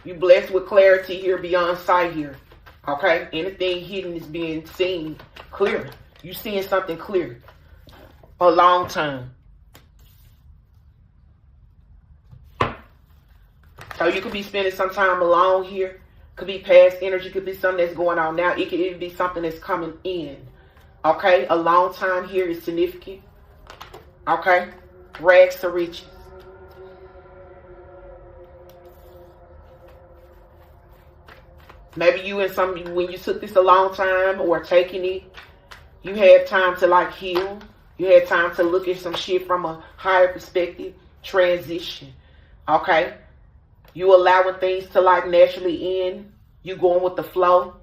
You blessed with clarity here, beyond sight here. Okay? Anything hidden is being seen clear. You seeing something clear. A long time. So you could be spending some time alone here. Could be past energy. Could be something that's going on now. It could even be something that's coming in. Okay? A long time here is significant. Okay? Rags to riches. Maybe you and some, when you took this a long time or taking it, you had time to like heal. You had time to look at some shit from a higher perspective. Transition. Okay? You allowing things to like naturally end. You going with the flow.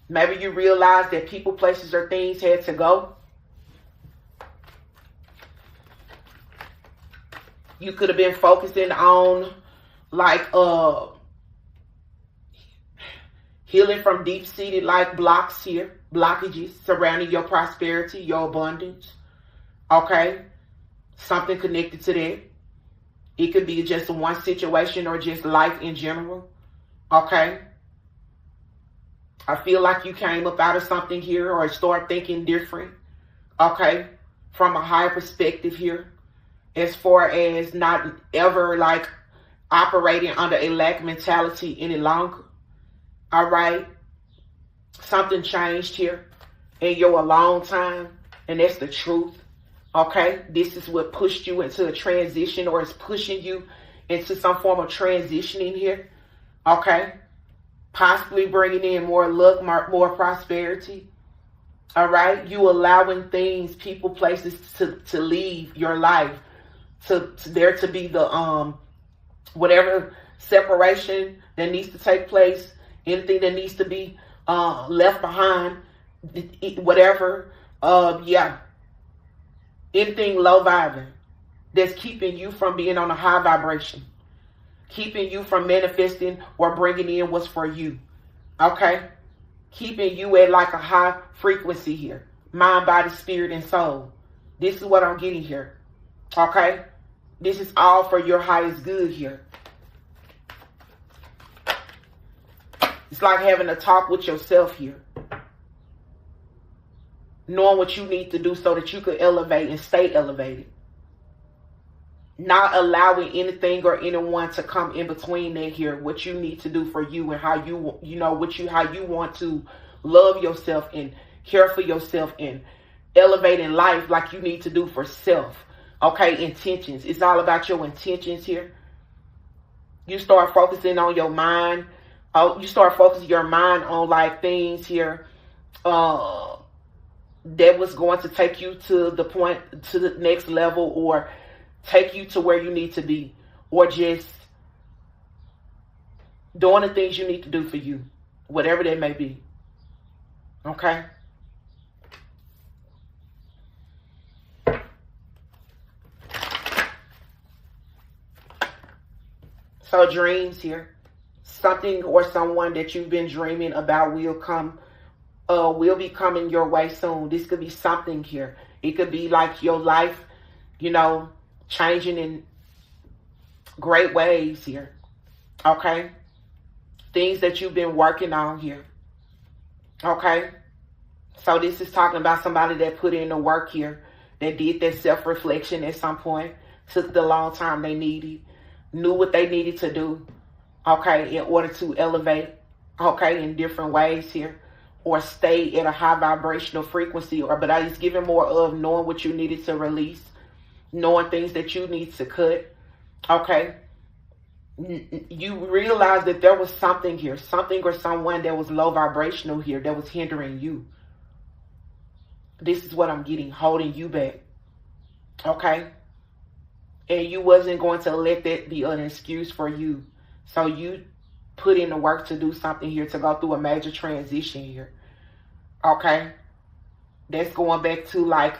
Maybe you realize that people, places, or things had to go. You could have been focusing on like healing from deep-seated like blocks here, blockages surrounding your prosperity, your abundance. Okay? Something connected to that. It could be just one situation or just life in general. Okay? I feel like you came up out of something here or start thinking different. Okay? From a higher perspective here. As far as not ever like operating under a lack mentality any longer. All right. Something changed here in your alone time. And that's the truth. Okay. This is what pushed you into a transition, or is pushing you into some form of transitioning here. Okay. Possibly bringing in more luck, more prosperity. All right. You allowing things, people, places to leave your life. To there to be the whatever separation that needs to take place. Anything that needs to be left behind, whatever, yeah. Anything low vibing that's keeping you from being on a high vibration. Keeping you from manifesting or bringing in what's for you. Okay? Keeping you at like a high frequency here. Mind, body, spirit, and soul. This is what I'm getting here. Okay? This is all for your highest good here. It's like having a talk with yourself here. Knowing what you need to do so that you could elevate and stay elevated. Not allowing anything or anyone to come in between that here. What you need to do for you and how you know, how you want to love yourself and care for yourself and elevate in life like you need to do for self. Okay, intentions. It's all about your intentions here. You start focusing on your mind. You start focusing your mind on like things here that was going to take you to the point, to the next level, or take you to where you need to be, or just doing the things you need to do for you, whatever that may be. Okay? So dreams here. Something or someone that you've been dreaming about will be coming your way soon. This could be something here. It could be like your life, you know, changing in great ways here. Okay? Things that you've been working on here. Okay? So this is talking about somebody that put in the work here, that did that self-reflection at some point, took the long time they needed, knew what they needed to do. Okay, in order to elevate, okay, in different ways here, or stay at a high vibrational frequency, but I was giving more of knowing what you needed to release, knowing things that you need to cut, okay. You realize that there was something here, something or someone that was low vibrational here that was hindering you. This is what I'm getting, holding you back, okay. And you wasn't going to let that be an excuse for you. So you put in the work to do something here, to go through a major transition here. Okay? That's going back to like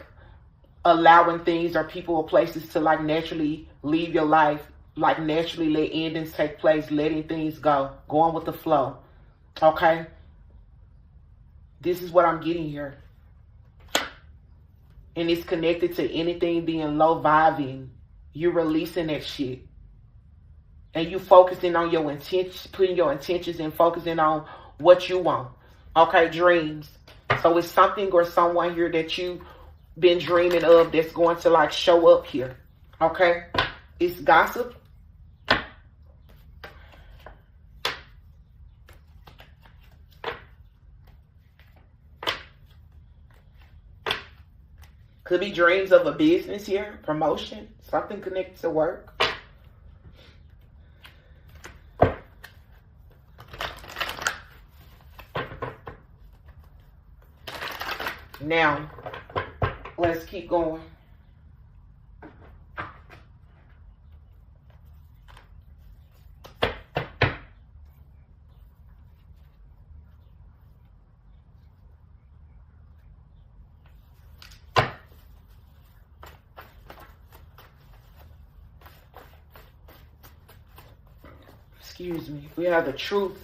allowing things or people or places to like naturally leave your life. Like naturally let endings take place, letting things go. Going with the flow. Okay? This is what I'm getting here. And it's connected to anything being low vibing. You're releasing that shit. and you focusing on your intentions, putting your intentions and focusing on what you want. Okay, dreams. So it's something or someone here that you've been dreaming of that's going to like show up here. Okay, it's gossip. Could be dreams of a business here, promotion, something connected to work. Now, let's keep going. Excuse me. We have the truth.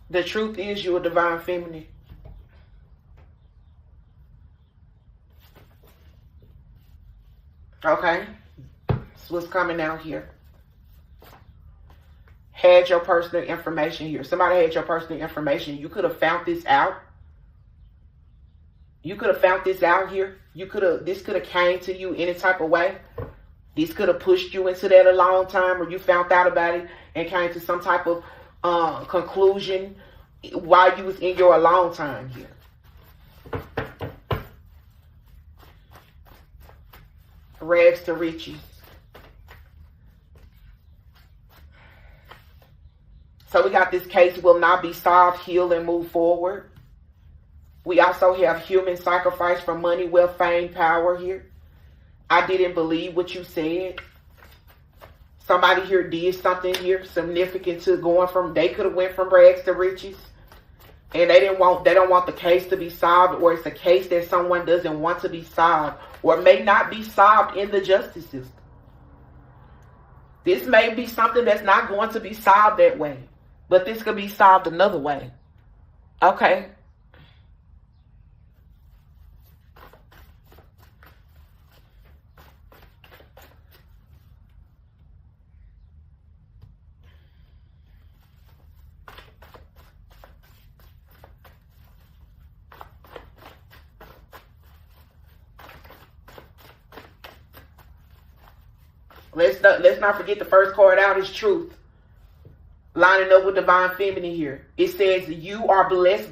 The truth is you're a divine feminine. Okay? That's what's coming out here. Had your personal information here. Somebody had your personal information. You could have found this out. You could have found this out here. This could have came to you any type of way. This could have pushed you into that a long time, or you found out about it and came to some type of conclusion while you was in your alone time here. Rags to riches. So we got this case will not be solved, heal, and move forward. We also have human sacrifice for money, wealth, fame, power here. I didn't believe what you said. Somebody here did something here significant to going from, they could have went from rags to riches. And they don't want the case to be solved, or it's a case that someone doesn't want to be solved, or may not be solved in the justice system. This may be something that's not going to be solved that way, but this could be solved another way. Okay. Let's not forget the first card out is truth. Lining up with divine feminine here. It says you are blessed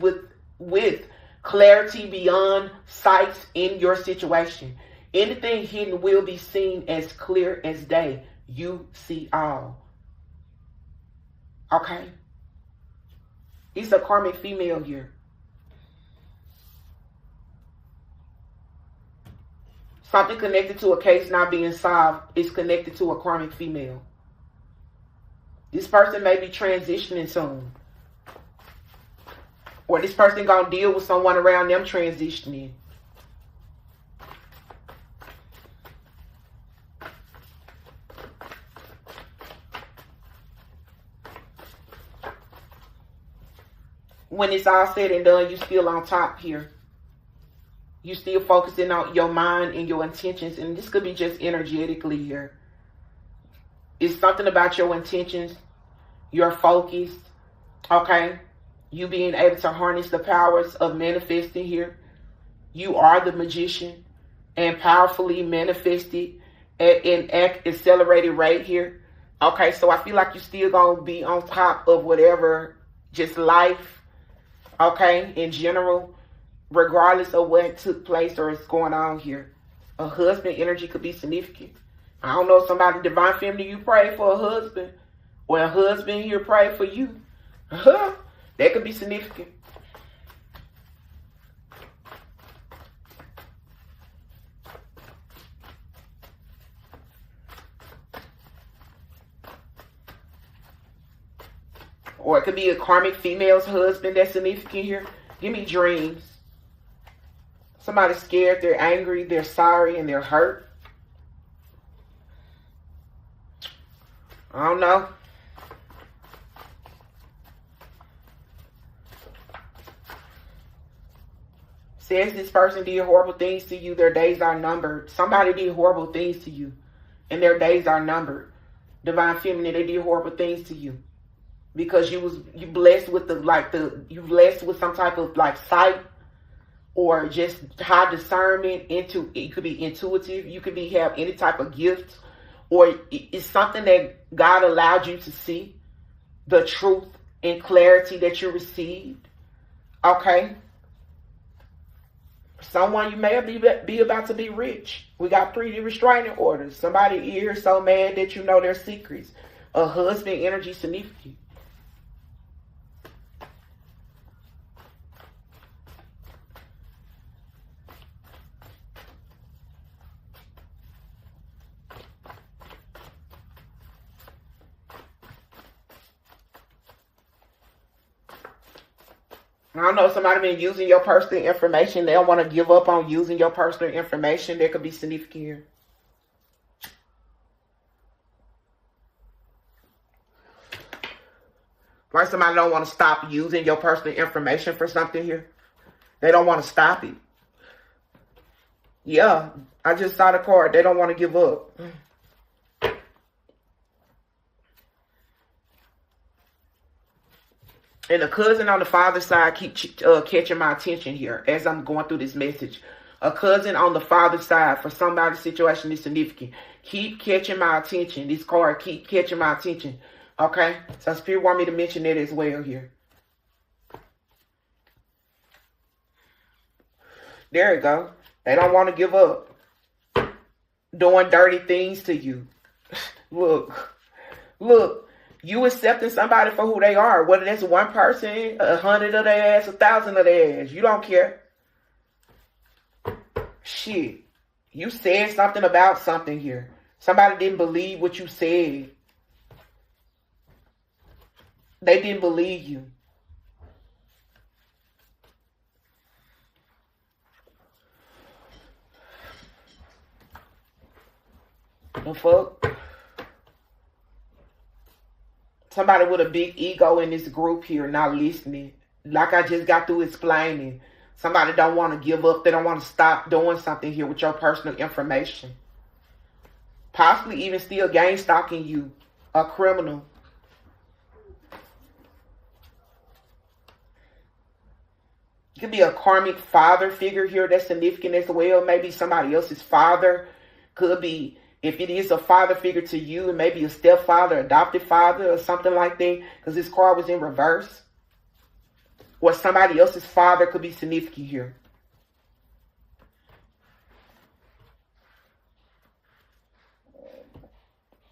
with clarity beyond sight in your situation. Anything hidden will be seen as clear as day. You see all. Okay? It's a karmic female here. Something connected to a case not being solved is connected to a karmic female. This person may be transitioning soon. Or this person gonna deal with someone around them transitioning. When it's all said and done, you still on top here. You still focusing on your mind and your intentions. And this could be just energetically here. It's something about your intentions, your focus, okay? You being able to harness the powers of manifesting here. You are the magician and powerfully manifested at an accelerated rate here. Okay, so I feel like you still going to be on top of whatever, just life, okay, in general, regardless of what took place or is going on here. A husband energy could be significant. I don't know, somebody divine feminine, you pray for a husband, or a husband here pray for you. That could be significant. Or it could be a karmic female's husband that's significant here. Give me dreams. Somebody's scared, they're angry, they're sorry, and they're hurt. I don't know. Says this person did horrible things to you. Their days are numbered. Somebody did horrible things to you, and their days are numbered. Divine Feminine, they did horrible things to you because you blessed with you blessed with some type of like sight or just high discernment. It could be intuitive. You could have any type of gift, or it's something that God allowed you to see the truth and clarity that you received. Okay. Someone, you may be about to be rich. We got 3 restraining orders. Somebody here so mad that you know their secrets. A husband energy significant. I don't know, somebody been using your personal information. They don't want to give up on using your personal information. There could be significant here. Like somebody don't want to stop using your personal information for something here. They don't want to stop it. Yeah, I just saw the card. They don't want to give up. And a cousin on the father's side keep catching my attention here as I'm going through this message. A cousin on the father's side for somebody's situation is significant. Keep catching my attention. This card keep catching my attention. Okay? So Spirit want me to mention that as well here. There you go. They don't want to give up. Doing dirty things to you. Look. You accepting somebody for who they are. Whether that's one person, 100 of their ass, 1,000 of their ass. You don't care. Shit. You said something about something here. Somebody didn't believe what you said. They didn't believe you. The fuck? Somebody with a big ego in this group here not listening. Like I just got through explaining. Somebody don't want to give up. They don't want to stop doing something here with your personal information. Possibly even still gang stalking you. A criminal. It could be a karmic father figure here that's significant as well. Maybe somebody else's father. Could be, if it is a father figure to you, it may be a stepfather, adopted father, or something like that. Because this card was in reverse. Or somebody else's father could be significant here.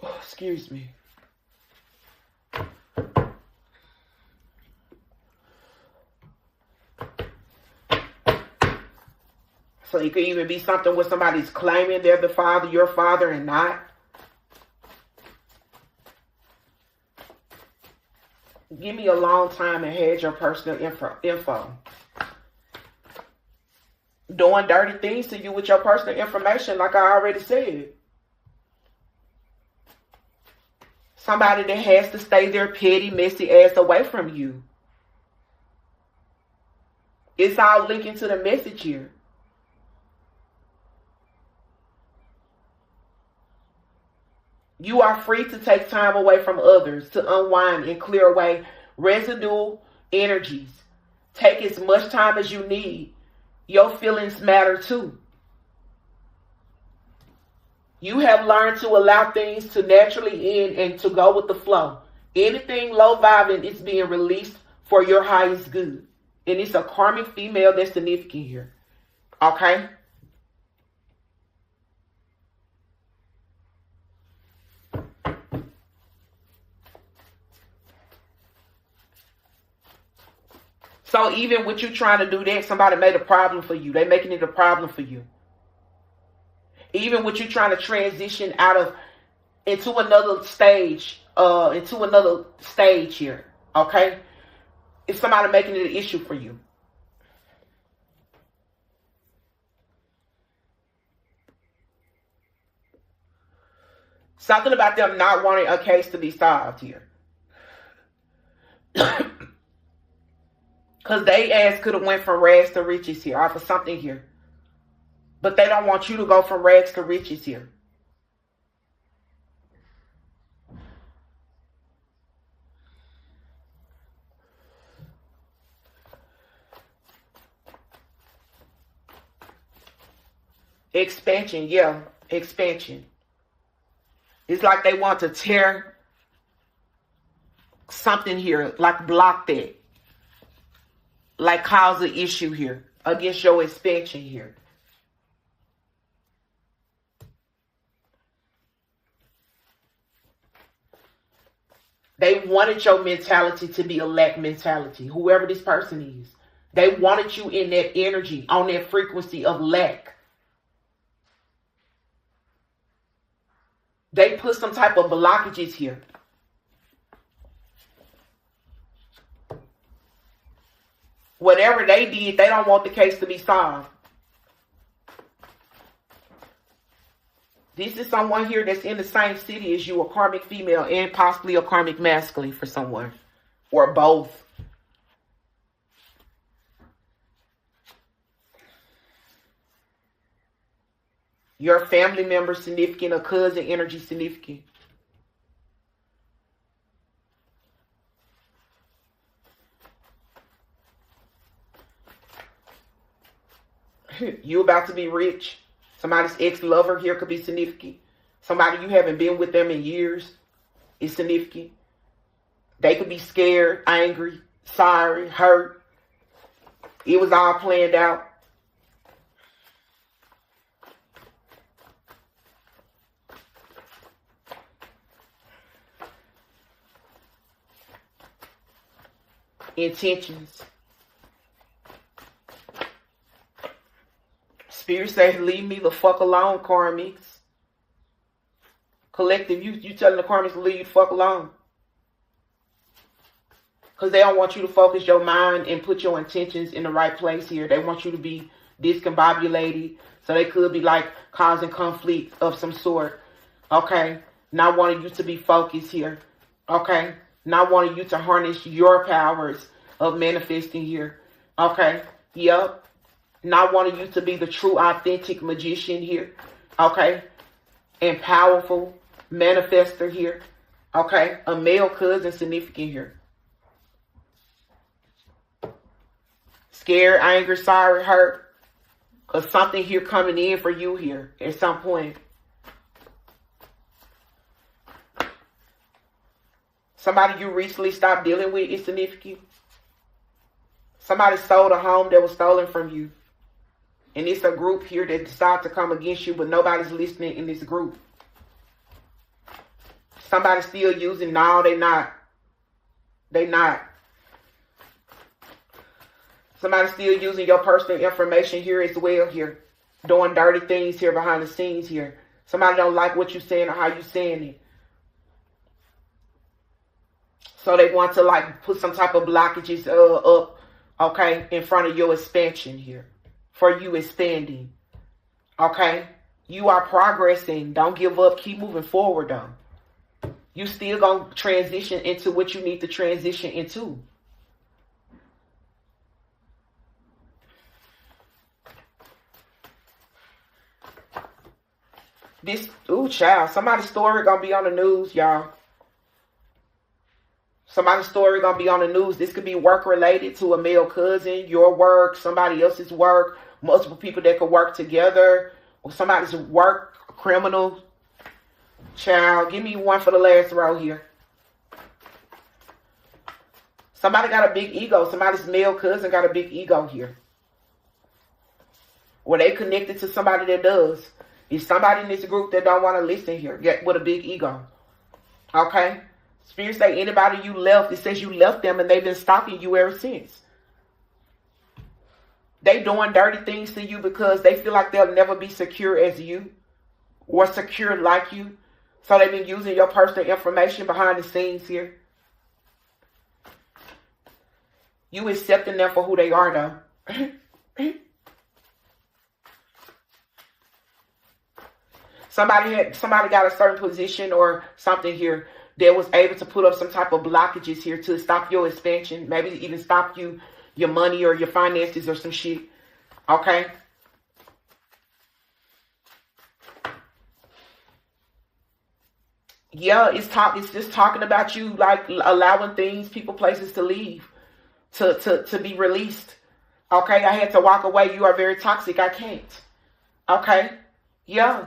Oh, excuse me. So it could even be something where somebody's claiming they're the father, your father, and not. Give me a long time and had your personal info. Doing dirty things to you with your personal information, like I already said. Somebody that has to stay their petty, messy ass away from you. It's all linking to the message here. You are free to take time away from others to unwind and clear away residual energies. Take as much time as you need. Your feelings matter too. You have learned to allow things to naturally end and to go with the flow. Anything low vibing is being released for your highest good. And it's a karmic female that's significant here. Okay? So even with you trying to do that, somebody made a problem for you. They're making it a problem for you. Even with you trying to transition into another stage here. Okay? It's somebody making it an issue for you. Something about them not wanting a case to be solved here. Because they ass could have went from rags to riches here. Or for something here. But they don't want you to go from rags to riches here. Expansion, yeah. Expansion. It's like they want to tear something here. Like block that. Like cause an issue here. Against your expansion here. They wanted your mentality to be a lack mentality. Whoever this person is. They wanted you in that energy. On that frequency of lack. They put some type of blockages here. Whatever they did, they don't want the case to be solved. This is someone here that's in the same city as you, a karmic female and possibly a karmic masculine for someone. Or both. Your family member significant, a cousin energy significant. You about to be rich. Somebody's ex-lover here could be significant. Somebody you haven't been with them in years is significant. They could be scared, angry, sorry, hurt. It was all planned out. Intentions. Spirit says, leave me the fuck alone, karmics. Collective, you telling the karmics to leave you the fuck alone. Because they don't want you to focus your mind and put your intentions in the right place here. They want you to be discombobulated. So they could be like causing conflict of some sort. Okay. Not wanting you to be focused here. Okay. Not wanting you to harness your powers of manifesting here. Okay. Yep. Not wanting you to be the true authentic magician here. Okay. And powerful manifester here. Okay. A male cousin significant here. Scared, angry, sorry, hurt. Because something here coming in for you here at some point. Somebody you recently stopped dealing with is significant. Somebody sold a home that was stolen from you. And it's a group here that decided to come against you, but nobody's listening in this group. Somebody's still using, no, they not. They not. Somebody's still using your personal information here as well here. Doing dirty things here behind the scenes here. Somebody don't like what you're saying or how you're saying it. So they want to like put some type of blockages up, okay, in front of your expansion here. For you expanding. Okay? You are progressing. Don't give up. Keep moving forward though. You still gonna transition into what you need to transition into. This, ooh, child, somebody's story gonna be on the news, y'all. Somebody's story gonna be on the news. This could be work related to a male cousin, your work, somebody else's work, multiple people that could work together, or somebody's work, criminal. Child, give me one for the last row here. Somebody got a big ego. Somebody's male cousin got a big ego here. Or they connected to somebody that does. Is somebody in this group that don't want to listen here, get with a big ego. Okay? Spirit say anybody you left, it says you left them and they've been stalking you ever since. They doing dirty things to you because they feel like they'll never be secure as you or secure like you. So they've been using your personal information behind the scenes here. You accepting them for who they are though. Somebody got a certain position or something here that was able to put up some type of blockages here to stop your expansion. Maybe even stop you your money or your finances or some shit. Okay? Yeah, it's just talking about you like allowing things, people, places to leave, to be released. Okay, I had to walk away. You are very toxic. I can't. Okay? Yeah.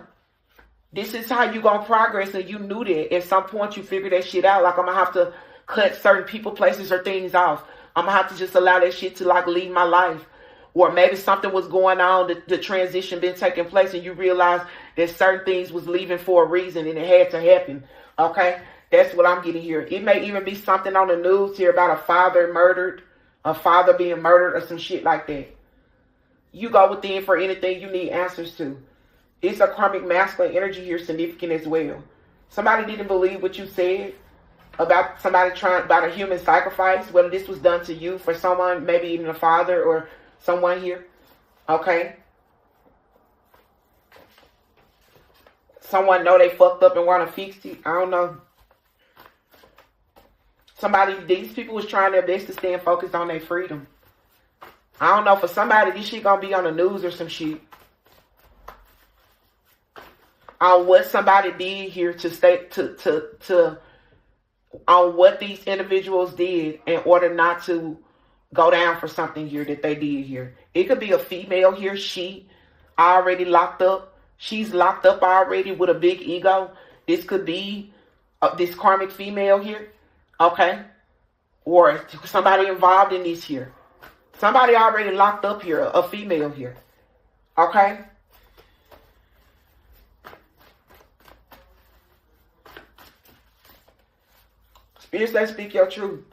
This is how you gonna progress, and you knew that. At some point you figure that shit out. Like, I'm gonna have to cut certain people, places, or things off. I'm gonna have to just allow that shit to like leave my life. Or maybe something was going on, the transition been taking place, and you realize that certain things was leaving for a reason, and it had to happen. Okay? That's what I'm getting here. It may even be something on the news here about a father being murdered or some shit like that. You go within for anything you need answers to. It's a karmic masculine energy here, significant as well. Somebody didn't believe what you said about about a human sacrifice, whether this was done to you for someone, maybe even a father or someone here. Okay? Someone know they fucked up and want to fix it. I don't know. These people was trying their best to stay focused on their freedom. I don't know, for somebody, this shit gonna be on the news or some shit. On what somebody did here on what these individuals did in order not to go down for something here that they did here. It could be a female here. She already locked up. She's locked up already with a big ego. This could be this karmic female here. Okay? Or somebody involved in this here. Somebody already locked up here. A female here. Okay? Spirits, they speak your truth.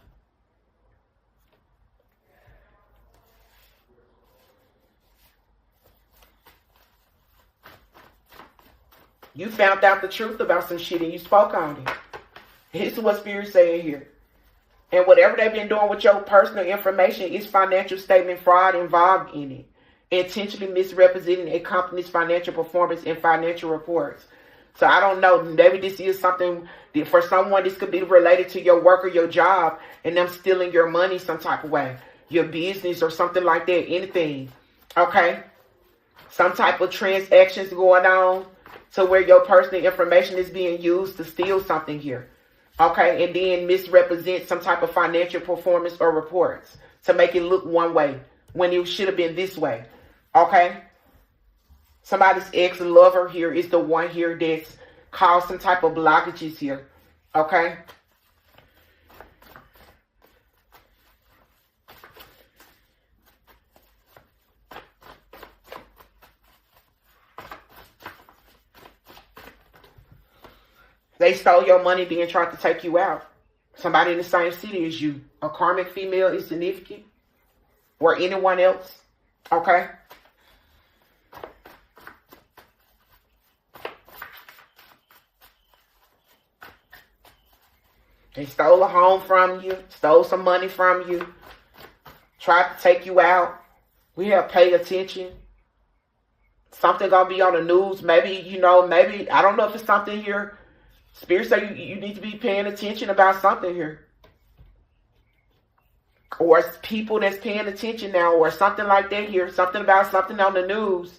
You found out the truth about some shit and you spoke on it. This is what Spirit's saying here. And whatever they've been doing with your personal information is financial statement fraud involved in it. Intentionally misrepresenting a company's financial performance in financial reports. So I don't know, maybe this is something, for someone this could be related to your work or your job and them stealing your money some type of way. Your business or something like that, anything. Okay? Some type of transactions going on to where your personal information is being used to steal something here. Okay? And then misrepresent some type of financial performance or reports to make it look one way when it should have been this way. Okay? Somebody's ex-lover here is the one here that's caused some type of blockages here. Okay? They stole your money, then tried to take you out. Somebody in the same city as you. A karmic female is significant. Or anyone else. Okay? They stole a home from you, stole some money from you, tried to take you out. We have paid attention. Something gonna be on the news. Maybe, maybe, I don't know if it's something here. Spirit say you need to be paying attention about something here. Or it's people that's paying attention now or something like that here. Something about something on the news.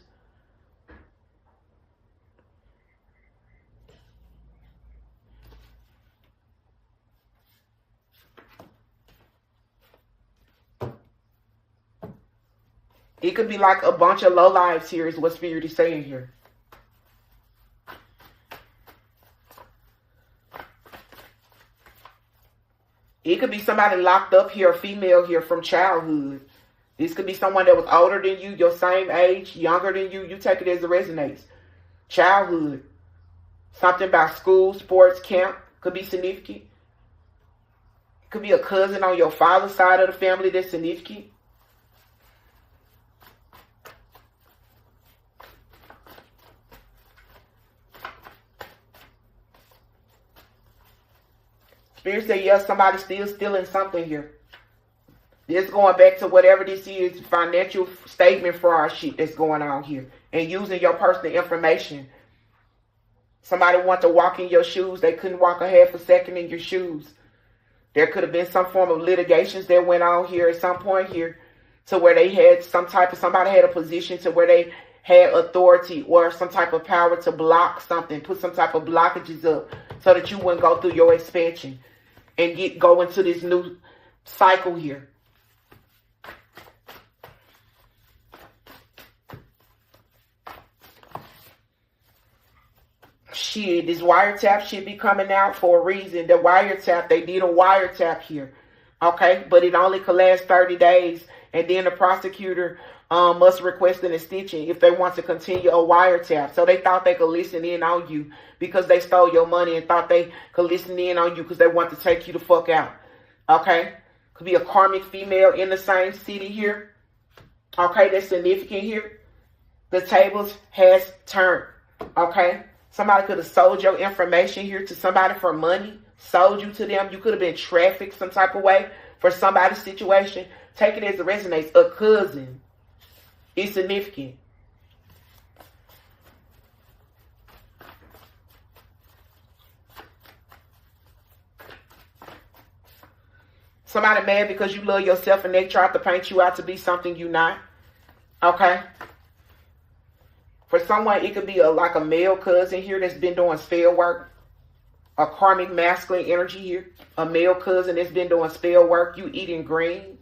It could be like a bunch of lowlives here is what Spirit is saying here. It could be somebody locked up here, a female here from childhood. This could be someone that was older than you, your same age, younger than you. You take it as it resonates. Childhood. Something about school, sports, camp could be significant. It could be a cousin on your father's side of the family that's significant. Spirit say, yes, somebody's still stealing something here. This going back to whatever this is, financial statement fraud shit that's going on here. And using your personal information. Somebody want to walk in your shoes. They couldn't walk a half a second in your shoes. There could have been some form of litigations that went on here at some point here. to where they had somebody had a position to where they had authority or some type of power to block something, put some type of blockages up so that you wouldn't go through your expansion and go into this new cycle here. Shit, this wiretap should be coming out for a reason. The wiretap, they did a wiretap here. Okay, but it only could last 30 days. And then the prosecutor must request an extension if they want to continue a wiretap. So they thought they could listen in on you because they stole your money and thought they could listen in on you because they want to take you the fuck out. Okay, could be a karmic female in the same city here. Okay, that's significant here. The tables has turned. Okay. Somebody could have sold your information here to somebody for money, sold you to them. You could have been trafficked some type of way for somebody's situation. Take it as it resonates. A cousin is significant. Somebody mad because you love yourself and they tried to paint you out to be something you're not. Okay. For someone, it could be like a male cousin here that's been doing spell work. A karmic masculine energy here. A male cousin that's been doing spell work. You eating green.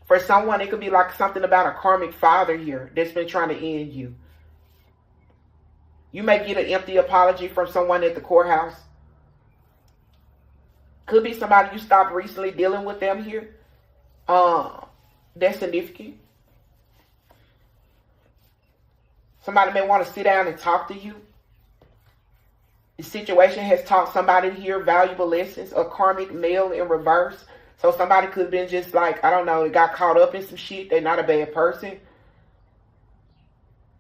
For someone, it could be like something about a karmic father here that's been trying to end you. You may get an empty apology from someone at the courthouse. Could be somebody you stopped recently dealing with them here. That's significant. Somebody may want to sit down and talk to you. The situation has taught somebody here valuable lessons. A karmic male in reverse. So somebody could have been just like, I don't know, they got caught up in some shit. They're not a bad person.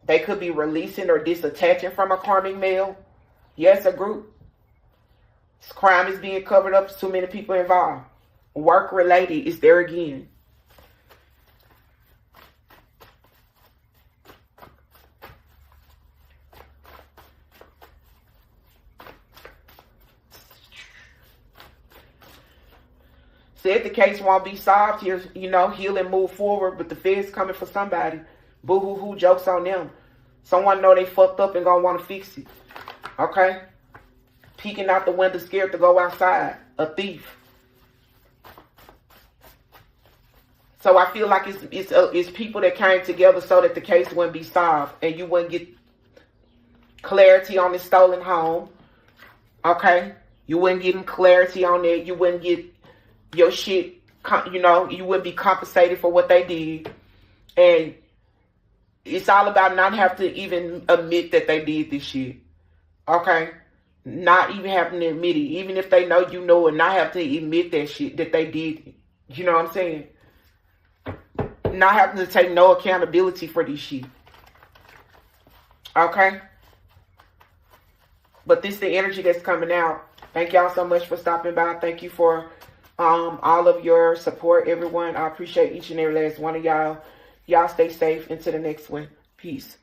They could be releasing or disattaching from a karmic male. Yes, a group. Crime is being covered up. There's too many people involved. Work related is there again. Said the case won't be solved here, you know, heal and move forward, but the feds coming for somebody. Boo-hoo-hoo, jokes on them. Someone know they fucked up and gonna want to fix it. Okay? Peeking out the window, scared to go outside. A thief. So I feel like it's people that came together so that the case wouldn't be solved and you wouldn't get clarity on the stolen home. Okay? You wouldn't get clarity on that. You wouldn't get your shit, you know, you wouldn't be compensated for what they did. And it's all about not have to even admit that they did this shit. Okay? Not even having to admit it. Even if they know you know it, not have to admit that shit, that they did it. You know what I'm saying? Not having to take no accountability for this shit. Okay? But this is the energy that's coming out. Thank y'all so much for stopping by. Thank you for all of your support, everyone. I appreciate each and every last one of y'all. Y'all stay safe until the next one. Peace.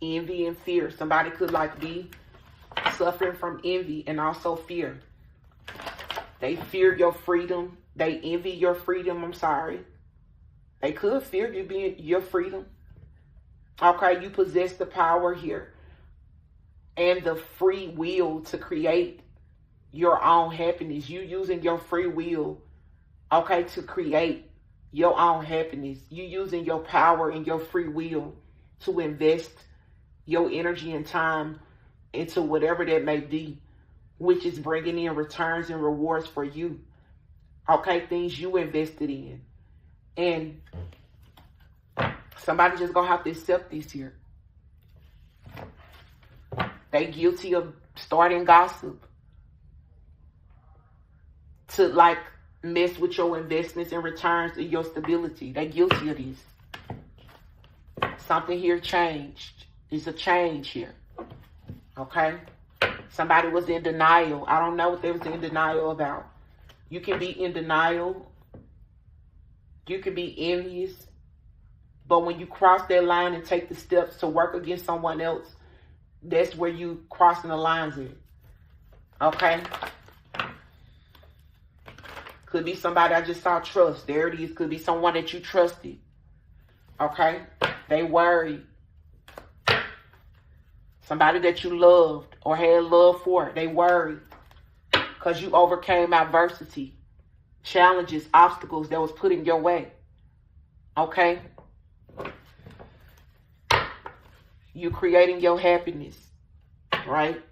Envy and fear. Somebody could like be suffering from envy and also fear. They fear your freedom. They envy your freedom. I'm sorry. They could fear you being your freedom. Okay, you possess the power here and the free will to create your own happiness. You using your free will, okay, to create your own happiness. You using your power and your free will to invest your energy and time into whatever that may be, which is bringing in returns and rewards for you. Okay, things you invested in. And somebody just gonna have to accept this here. They guilty of starting gossip to like mess with your investments and returns and your stability. They guilty of this. Something here changed. There's a change here. Okay? Somebody was in denial. I don't know what they was in denial about. You can be in denial. You can be envious. But when you cross that line and take the steps to work against someone else, that's where you crossing the lines in. Okay? Could be somebody I just saw trust. There it is. Could be someone that you trusted. Okay? They worried. Somebody that you loved or had love for. They worried. Because you overcame adversity, challenges, obstacles that was put in your way. Okay? You creating your happiness. Right?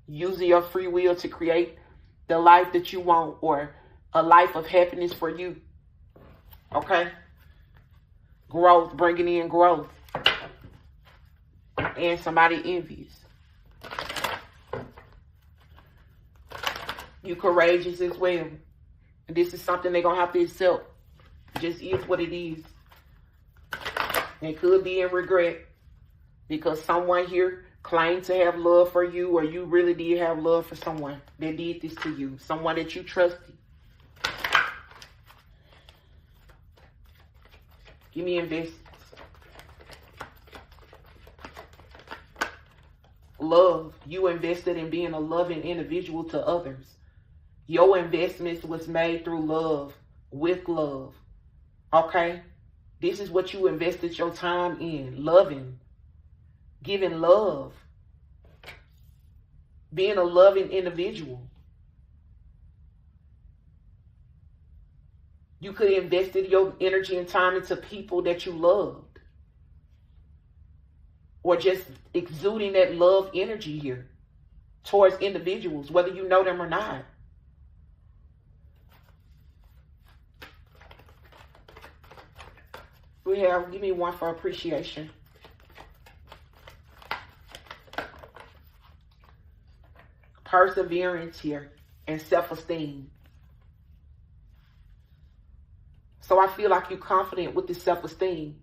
Using your free will to create the life that you want, or a life of happiness for you. Okay? Growth, bringing in growth. And somebody envious. You courageous as well. And this is something they're going to have to accept. Just is what it is. It could be in regret. Because someone here claimed to have love for you, or you really did have love for someone that did this to you. Someone that you trusted. Give me investments. Love. You invested in being a loving individual to others. Your investments was made through love, with love. Okay? This is what you invested your time in. Loving. Giving love. Being a loving individual. You could have invested your energy and time into people that you loved. Or just exuding that love energy here towards individuals, whether you know them or not. We have, give me one for appreciation. Perseverance here and self-esteem. So I feel like you're confident with this self-esteem.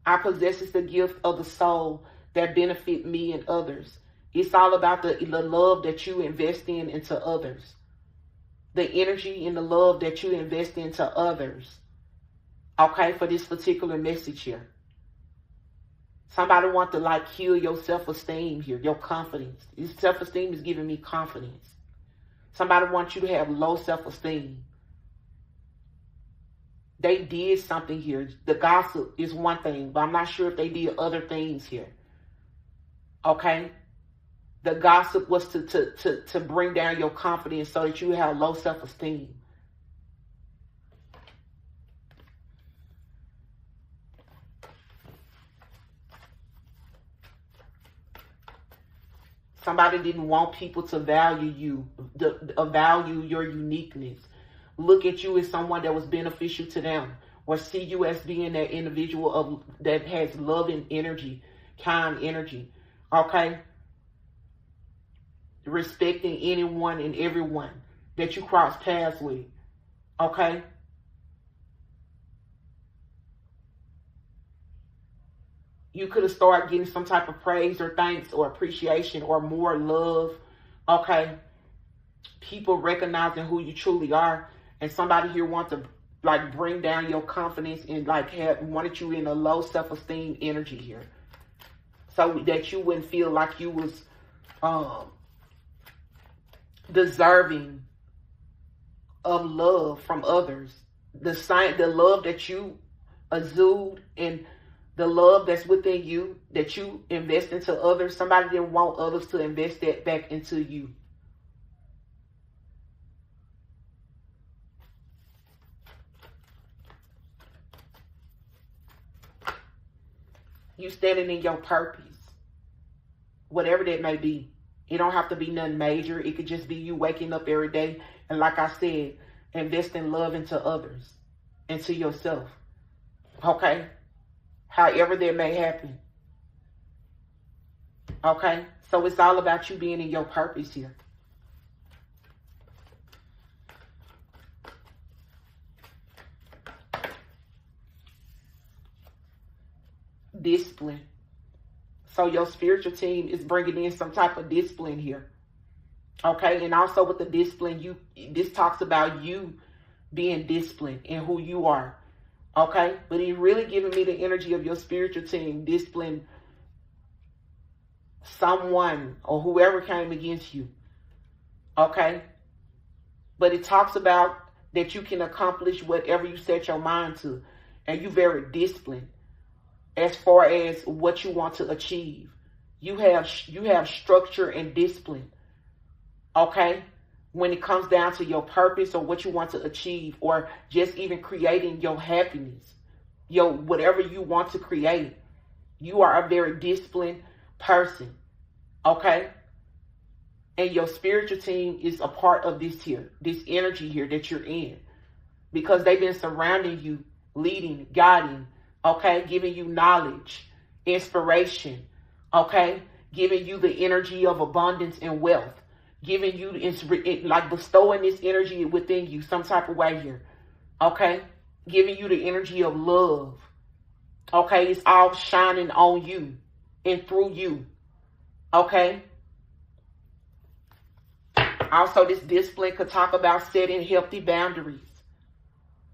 I possess the gift of the soul that benefit me and others. It's all about the love that you invest into others. The energy and the love that you invest into others. Okay, for this particular message here. Somebody want to like heal your self-esteem here, your confidence. This self-esteem is giving me confidence. Somebody wants you to have low self-esteem. They did something here. The gossip is one thing, but I'm not sure if they did other things here. Okay? The gossip was to bring down your confidence so that you have low self-esteem. Somebody didn't want people to value you, value your uniqueness. Look at you as someone that was beneficial to them, or see you as being that individual that has loving energy, kind energy. Okay? Respecting anyone and everyone that you cross paths with. Okay? You could have started getting some type of praise or thanks or appreciation or more love. Okay? People recognizing who you truly are. And somebody here wants to like bring down your confidence and like wanted you in a low self-esteem energy here. So that you wouldn't feel like you was deserving of love from others. The love that you exude and the love that's within you, that you invest into others, somebody didn't want others to invest that back into you. You standing in your purpose, whatever that may be. It don't have to be nothing major. It could just be you waking up every day and, like I said, investing love into others, into yourself. Okay? However that may happen. Okay? So it's all about you being in your purpose here. Discipline. So your spiritual team is bringing in some type of discipline here. Okay, and also with the discipline, this talks about you being disciplined in who you are. Okay, but he's really giving me the energy of your spiritual team, discipline someone or whoever came against you. Okay, but it talks about that you can accomplish whatever you set your mind to, and you're very disciplined as far as what you want to achieve. You have structure and discipline. Okay, when it comes down to your purpose or what you want to achieve, or just even creating your happiness, your whatever you want to create, you are a very disciplined person. Okay, and your spiritual team is a part of this here, this energy here that you're in, because they've been surrounding you, leading, guiding, okay, giving you knowledge, inspiration, okay, giving you the energy of abundance and wealth, giving you, like bestowing this energy within you some type of way here, okay, giving you the energy of love, okay, it's all shining on you and through you, okay. Also, this discipline could talk about setting healthy boundaries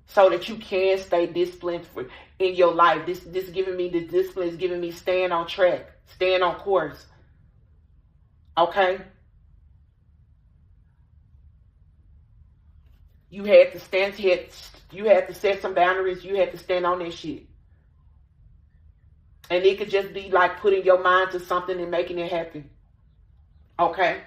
so that you can stay disciplined in your life. This giving me, the discipline is giving me staying on track, staying on course. Okay? You had to set some boundaries. You had to stand on that shit. And it could just be like putting your mind to something and making it happen. Okay?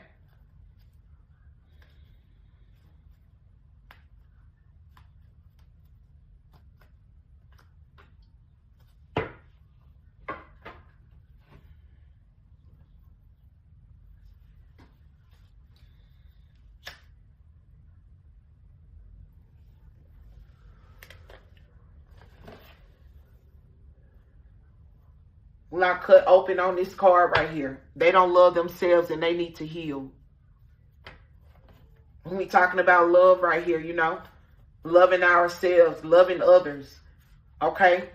When I cut open on this card right here, they don't love themselves and they need to heal. When we talking about love right here, you know, loving ourselves, loving others, okay?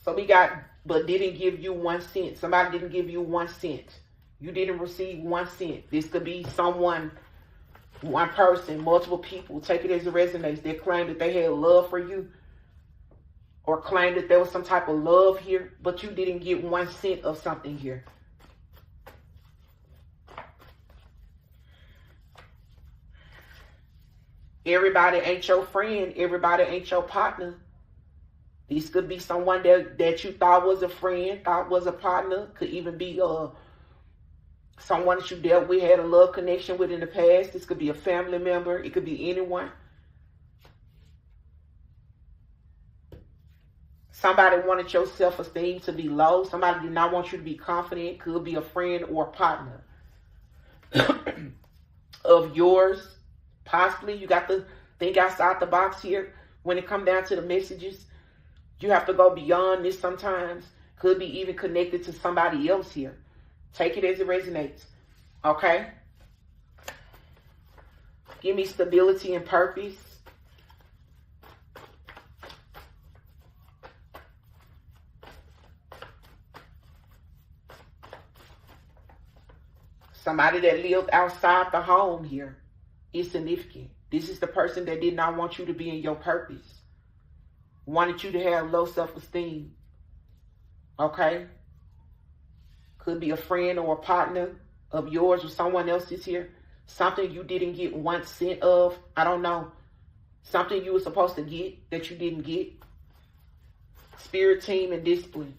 So we got, but didn't give you 1 cent. Somebody didn't give you 1 cent. You didn't receive 1 cent. This could be someone, one person, multiple people. Take it as it resonates. They claim that they had love for you, or claim that there was some type of love here, but you didn't get 1 cent of something here. Everybody ain't your friend. Everybody ain't your partner. This could be someone that you thought was a friend, thought was a partner. Could even be someone that you dealt with, had a love connection with in the past. This could be a family member. It could be anyone. Somebody wanted your self-esteem to be low. Somebody did not want you to be confident. Could be a friend or a partner of yours. Possibly you got to think outside the box here when it comes down to the messages. You have to go beyond this sometimes. Could be even connected to somebody else here. Take it as it resonates. Okay? Give me stability and purpose. Somebody that lived outside the home here is significant. This is the person that did not want you to be in your purpose. Wanted you to have low self-esteem. Okay? Could be a friend or a partner of yours or someone else's here. Something you didn't get 1 cent of. I don't know. Something you were supposed to get that you didn't get. Spirit team and discipline.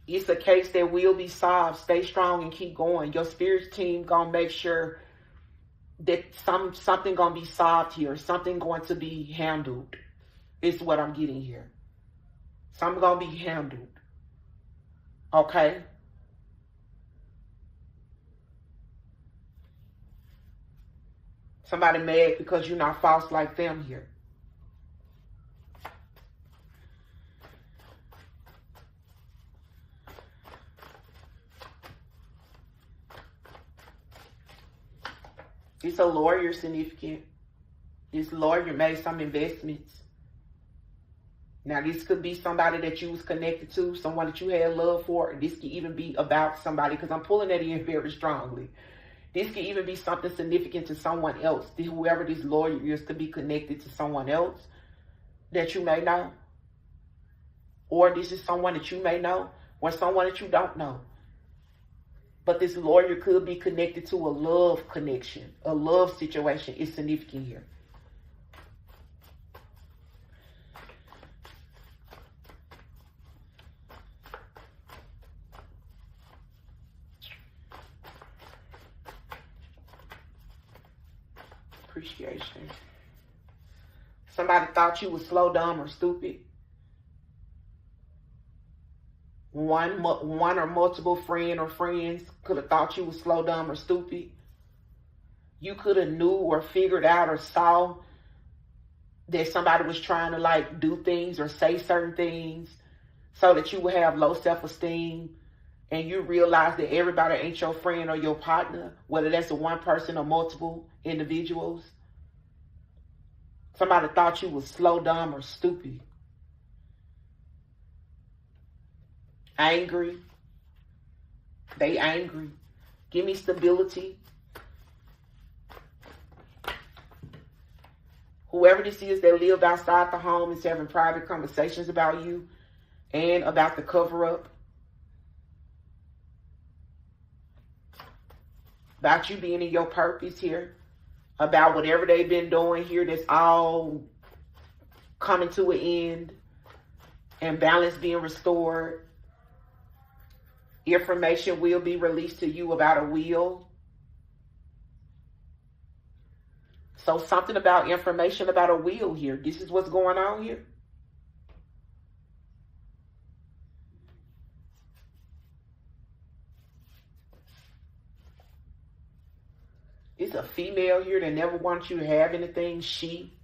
It's a case that will be solved. Stay strong and keep going. Your spirit team gonna make sure that something gonna be solved here. Something going to be handled. Is what I'm getting here. Something gonna be handled. Okay? Somebody mad because you're not false like them here. It's a lawyer significant. This lawyer made some investments. Now, this could be somebody that you was connected to, someone that you had love for. This could even be about somebody, because I'm pulling that in very strongly. This could even be something significant to someone else. Whoever this lawyer is could be connected to someone else that you may know. Or this is someone that you may know, or someone that you don't know. But this lawyer could be connected to a love connection. A love situation is significant here. Appreciation. Somebody thought you was slow, dumb, or stupid. One or multiple friend or friends could have thought you was slow, dumb, or stupid. You could have knew or figured out or saw that somebody was trying to like do things or say certain things so that you would have low self-esteem, and you realize that everybody ain't your friend or your partner, whether that's a one person or multiple individuals. Somebody thought you was slow, dumb, or stupid. Angry. They angry. Give me stability. Whoever this is that lived outside the home is having private conversations about you and about the cover-up. About you being in your purpose here. About whatever they've been doing here that's all coming to an end. And balance being restored. Information will be released to you about a will. So something about information about a will here. This is what's going on here. It's a female here that never wants you to have anything. She.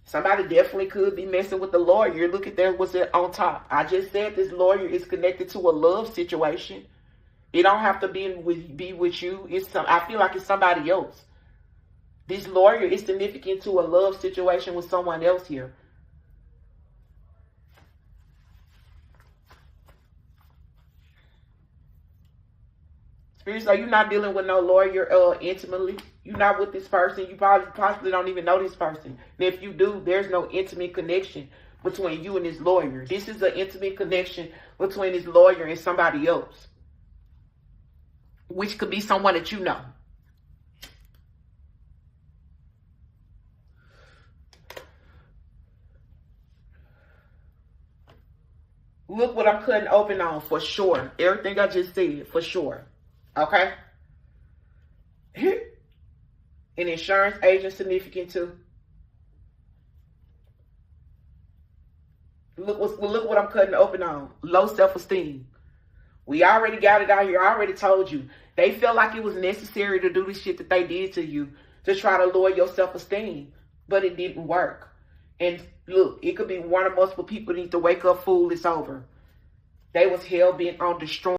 Somebody definitely could be messing with the lawyer. Look at that. What's it on top? I just said this lawyer is connected to a love situation. It don't have to be with you. I feel like it's somebody else. This lawyer is significant to a love situation with someone else here. So you're not dealing with no lawyer intimately. You're not with this person. You possibly don't even know this person. And if you do, there's no intimate connection between you and this lawyer. This is an intimate connection between this lawyer and somebody else, which could be someone that you know. Look what I'm cutting open on for sure. Everything I just said for sure. Okay? An insurance agent significant too. Look what I'm cutting open on. Low self-esteem. We already got it out here. I already told you. They felt like it was necessary to do the shit that they did to you to try to lower your self-esteem. But it didn't work. And look, it could be one or multiple people need to wake up, fool, it's over. They was hell-bent on destroying